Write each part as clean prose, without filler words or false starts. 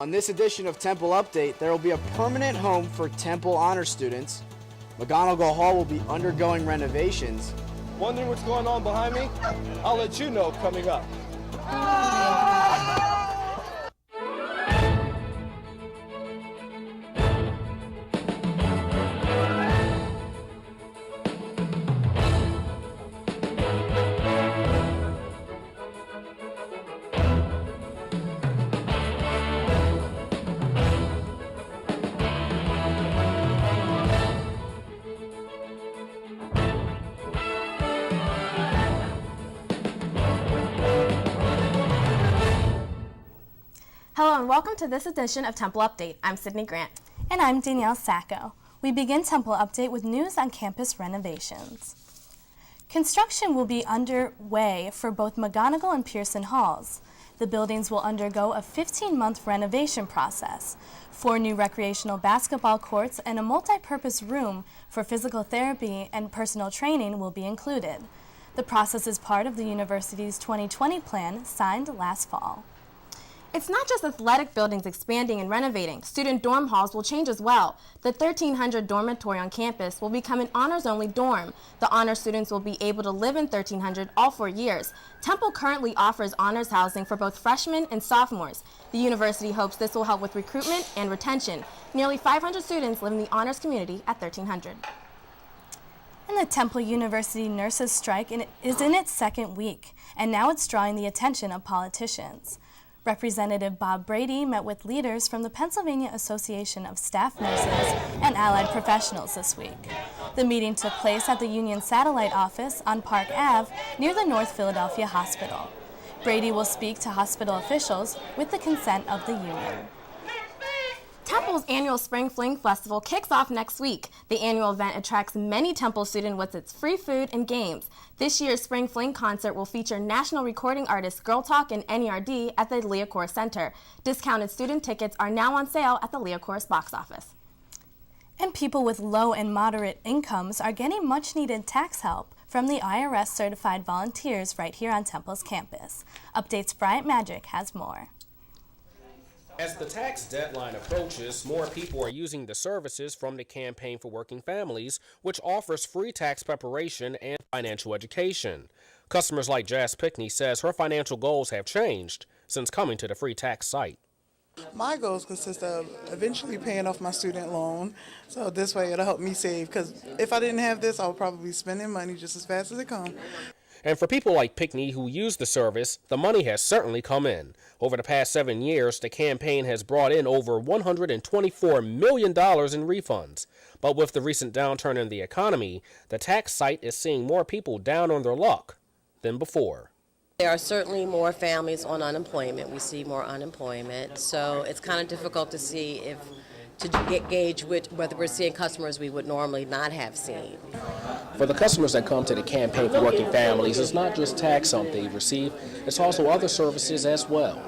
On this edition of Temple Update, there will be a permanent home for Temple Honor students. McGonigal Hall will be undergoing renovations. Wondering what's going on behind me? I'll let you know coming up. Hello and welcome to this edition of Temple Update. I'm Sydney Grant. And I'm Danielle Sacco. We begin Temple Update with news on campus renovations. Construction will be underway for both McGonigal and Pearson Halls. The buildings will undergo a 15-month renovation process. 4 new recreational basketball courts and a multi-purpose room for physical therapy and personal training will be included. The process is part of the university's 2020 plan signed last fall. It's not just athletic buildings expanding and renovating. Student dorm halls will change as well. The 1,300 dormitory on campus will become an honors-only dorm. The honor students will be able to live in 1,300 all 4 years. Temple currently offers honors housing for both freshmen and sophomores. The university hopes this will help with recruitment and retention. Nearly 500 students live in the honors community at 1,300. And the Temple University nurses strike is in its second week, and now it's drawing the attention of politicians. Representative Bob Brady met with leaders from the Pennsylvania Association of Staff Nurses and Allied Professionals this week. The meeting took place at the Union Satellite Office on Park Ave near the North Philadelphia Hospital. Brady will speak to hospital officials with the consent of the union. Temple's annual Spring Fling Festival kicks off next week. The annual event attracts many Temple students with its free food and games. This year's Spring Fling concert will feature national recording artists Girl Talk and NERD at the Leocourse Center. Discounted student tickets are now on sale at the Leocourse box office. And people with low and moderate incomes are getting much-needed tax help from the IRS certified volunteers right here on Temple's campus. Updates Bryant Magic has more. As the tax deadline approaches, more people are using the services from the Campaign for Working Families, which offers free tax preparation and financial education. Customers like Jazz Pickney says her financial goals have changed since coming to the free tax site. My goals consist of eventually paying off my student loan, so this way it'll help me save, because if I didn't have this, I would probably be spending money just as fast as it comes. And for people like Pickney who use the service, the money has certainly come in. Over the past 7 years, the campaign has brought in over $124 million in refunds. But with the recent downturn in the economy, the tax site is seeing more people down on their luck than before. There are certainly more families on unemployment. We see more unemployment, so it's kind of difficult to see gauge whether we're seeing customers we would normally not have seen. For the customers that come to the Campaign for Working Families, it's not just tax help they receive, it's also other services as well.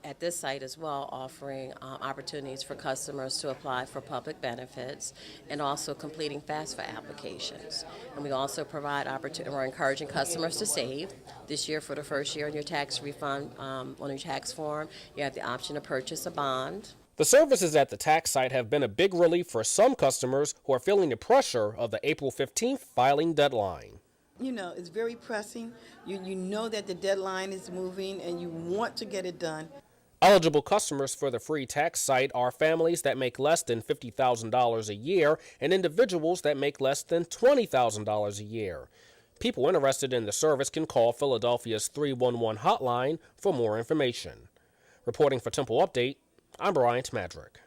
At this site as well, offering opportunities for customers to apply for public benefits and also completing FAFSA applications. And we also provide we're encouraging customers to save. This year, for the first year on your tax refund, on your tax form, you have the option to purchase a bond. The services at the tax site have been a big relief for some customers who are feeling the pressure of the April 15th filing deadline. You know, it's very pressing. You know that the deadline is moving and you want to get it done. Eligible customers for the free tax site are families that make less than $50,000 a year and individuals that make less than $20,000 a year. People interested in the service can call Philadelphia's 311 hotline for more information. Reporting for Temple Update, I'm Bryant Madrick.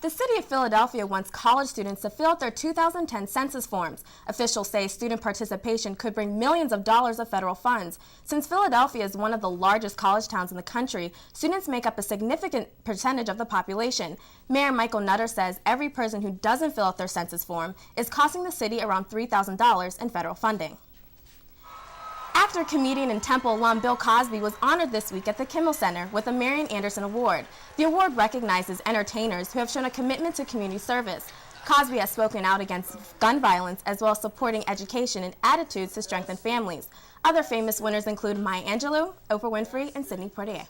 The city of Philadelphia wants college students to fill out their 2010 census forms. Officials say student participation could bring millions of dollars of federal funds. Since Philadelphia is one of the largest college towns in the country, students make up a significant percentage of the population. Mayor Michael Nutter says every person who doesn't fill out their census form is costing the city around $3,000 in federal funding. Actor, comedian, and Temple alum Bill Cosby was honored this week at the Kimmel Center with a Marian Anderson Award. The award recognizes entertainers who have shown a commitment to community service. Cosby has spoken out against gun violence as well as supporting education and attitudes to strengthen families. Other famous winners include Maya Angelou, Oprah Winfrey, and Sidney Poitier.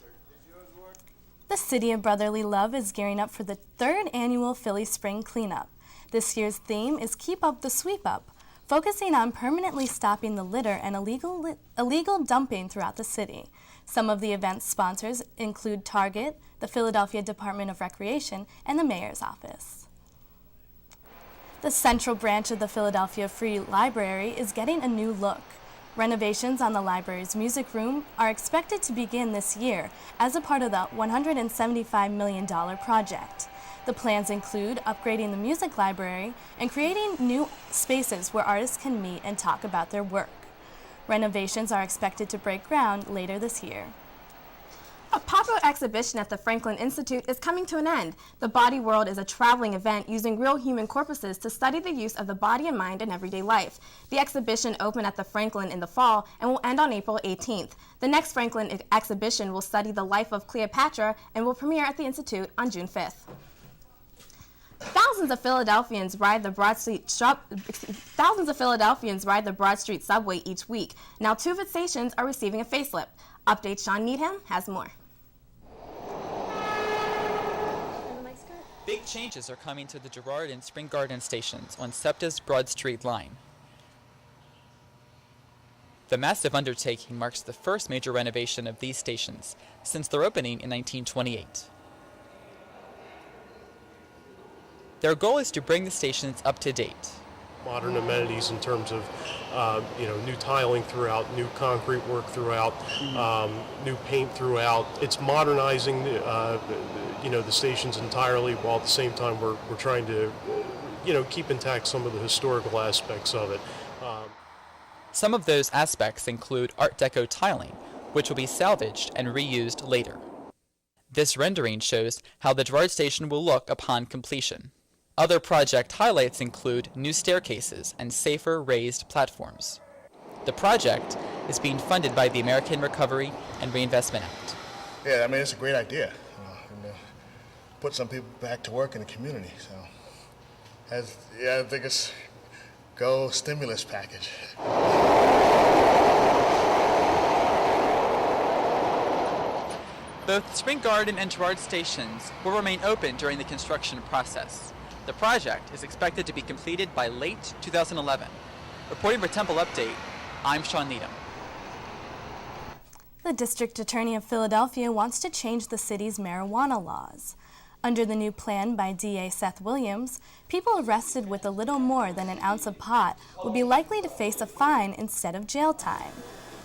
The The City of Brotherly Love is gearing up for the 3rd annual Philly Spring Cleanup. This year's theme is Keep Up the Sweep Up, focusing on permanently stopping the litter and illegal dumping throughout the city. Some of the event's sponsors include Target, the Philadelphia Department of Recreation, and the Mayor's Office. The central branch of the Philadelphia Free Library is getting a new look. Renovations on the library's music room are expected to begin this year as a part of the $175 million project. The plans include upgrading the music library and creating new spaces where artists can meet and talk about their work. Renovations are expected to break ground later this year. A popular exhibition at the Franklin Institute is coming to an end. The Body World is a traveling event using real human corpuses to study the use of the body and mind in everyday life. The exhibition opened at the Franklin in the fall and will end on April 18th. The next Franklin exhibition will study the life of Cleopatra and will premiere at the Institute on June 5th. Thousands of Philadelphians ride the Broad Street subway each week. Now 2 of its stations are receiving a facelift. Update Sean Needham has more. Big changes are coming to the Girard and Spring Garden stations on SEPTA's Broad Street line. The massive undertaking marks the first major renovation of these stations since their opening in 1928. Their goal is to bring the stations up to date. Modern amenities in terms of, new tiling throughout, new concrete work throughout, new paint throughout. It's modernizing, the stations entirely, while at the same time we're trying to, keep intact some of the historical aspects of it. Some of those aspects include Art Deco tiling, which will be salvaged and reused later. This rendering shows how the Girard station will look upon completion. Other project highlights include new staircases and safer raised platforms. The project is being funded by the American Recovery and Reinvestment Act. Yeah, it's a great idea. Put some people back to work in the community. So, I think it's go stimulus package. Both Spring Garden and Girard stations will remain open during the construction process. The project is expected to be completed by late 2011. Reporting for Temple Update, I'm Sean Needham. The District Attorney of Philadelphia wants to change the city's marijuana laws. Under the new plan by DA Seth Williams, people arrested with a little more than an ounce of pot would be likely to face a fine instead of jail time.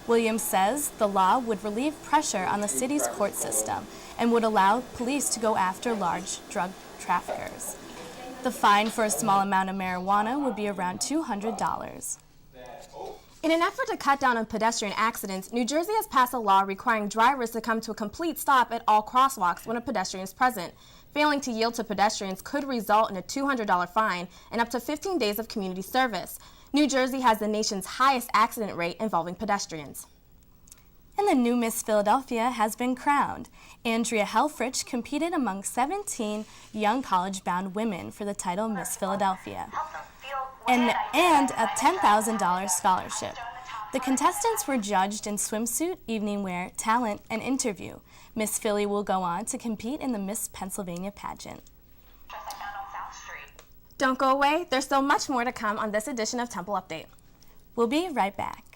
Williams says the law would relieve pressure on the city's court system and would allow police to go after large drug traffickers. The fine for a small amount of marijuana would be around $200. In an effort to cut down on pedestrian accidents, New Jersey has passed a law requiring drivers to come to a complete stop at all crosswalks when a pedestrian is present. Failing to yield to pedestrians could result in a $200 fine and up to 15 days of community service. New Jersey has the nation's highest accident rate involving pedestrians. And the new Miss Philadelphia has been crowned. Andrea Helfrich competed among 17 young college-bound women for the title Miss Philadelphia and a $10,000 scholarship. The contestants were judged in swimsuit, evening wear, talent, and interview. Miss Philly will go on to compete in the Miss Pennsylvania pageant. Don't go away. There's so much more to come on this edition of Temple Update. We'll be right back.